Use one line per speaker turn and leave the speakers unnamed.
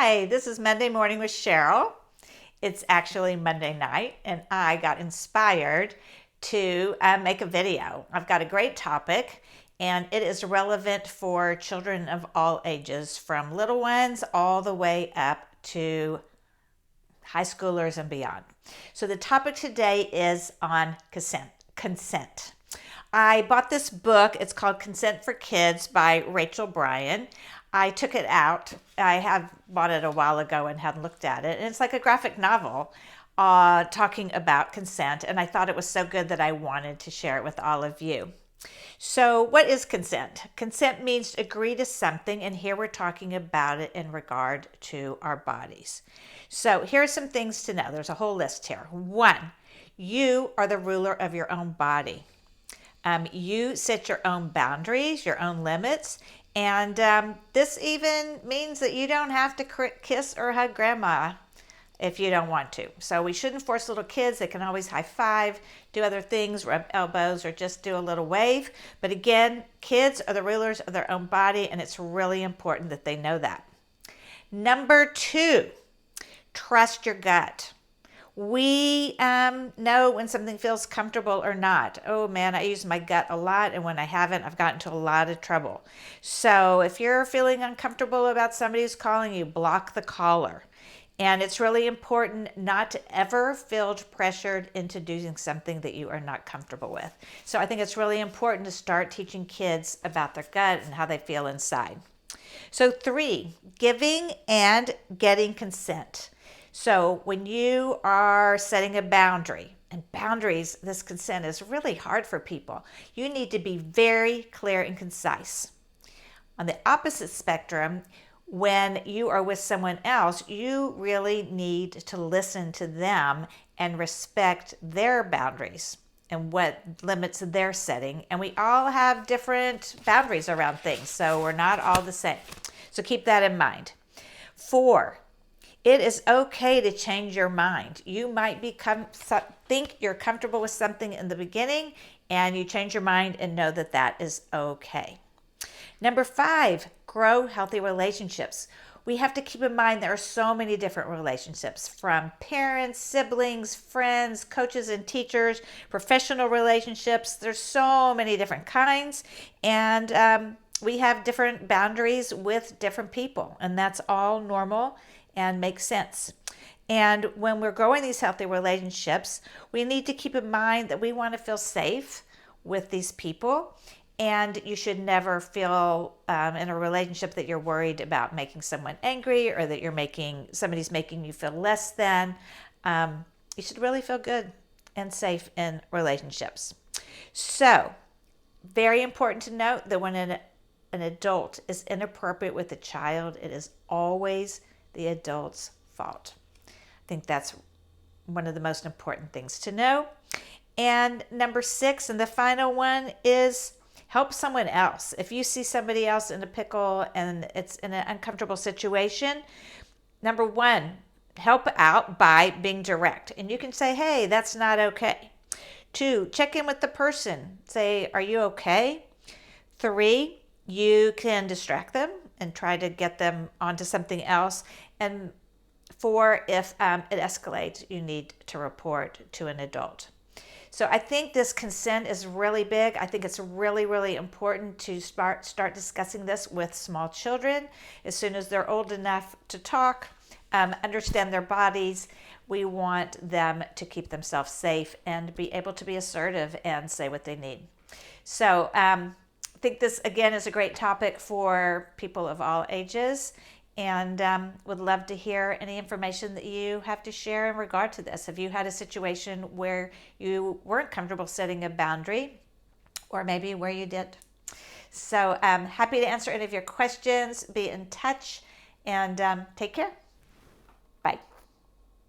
Hi, this is Monday Morning with Cheryl. It's actually Monday night, and I got inspired to make a video. I've got a great topic, and it is relevant for children of all ages, from little ones all the way up to high schoolers and beyond. So the topic today is on consent. I bought this book. It's called Consent for Kids by Rachel Bryan. I took it out. I have bought it a while ago and hadn't looked at it. And it's like a graphic novel talking about consent. And I thought it was so good that I wanted to share it with all of you. So what is consent? Consent means to agree to something. And here we're talking about it in regard to our bodies. So here are some things to know. There's a whole list here. 1, you are the ruler of your own body. You set your own boundaries, your own limits, and this even means that you don't have to kiss or hug grandma if you don't want to. So we shouldn't force little kids. They can always high five, do other things, rub elbows, or just do a little wave. But again, kids are the rulers of their own body, and it's really important that they know that. Number 2, trust your gut. We know when something feels comfortable or not. Oh man, I use my gut a lot, and when I haven't, I've gotten into a lot of trouble. So if you're feeling uncomfortable about somebody who's calling you, block the caller. And it's really important not to ever feel pressured into doing something that you are not comfortable with. So I think it's really important to start teaching kids about their gut and how they feel inside. So 3, giving and getting consent. So when you are setting a boundary, and boundaries, this consent is really hard for people, you need to be very clear and concise. On the opposite spectrum, when you are with someone else, you really need to listen to them and respect their boundaries and what limits they're setting. And we all have different boundaries around things, so we're not all the same. So keep that in mind. 4, it is okay to change your mind. You might think you're comfortable with something in the beginning, and you change your mind and know that that is okay. Number 5, grow healthy relationships. We have to keep in mind there are so many different relationships, from parents, siblings, friends, coaches and teachers, professional relationships. There's so many different kinds, and we have different boundaries with different people, and that's all normal and makes sense. And when we're growing these healthy relationships, we need to keep in mind that we want to feel safe with these people, and you should never feel in a relationship that you're worried about making someone angry, or that somebody's making you feel less than. You should really feel good and safe in relationships. So, very important to note that when an adult is inappropriate with a child, it is always the adult's fault. I think that's one of the most important things to know. And number 6, and the final one, is help someone else. If you see somebody else in a pickle and it's in an uncomfortable situation, number 1, help out by being direct. And you can say, hey, that's not okay. 2, check in with the person. Say, are you okay? 3, you can distract them and try to get them onto something else. And 4, if it escalates, you need to report to an adult. So I think this consent is really big. I think it's really, really important to start discussing this with small children as soon as they're old enough to talk, understand their bodies. We want them to keep themselves safe and be able to be assertive and say what they need. So I think this, again, is a great topic for people of all ages, and would love to hear any information that you have to share in regard to this. Have you had a situation where you weren't comfortable setting a boundary, or maybe where you did? So I'm happy to answer any of your questions. Be in touch, and take care.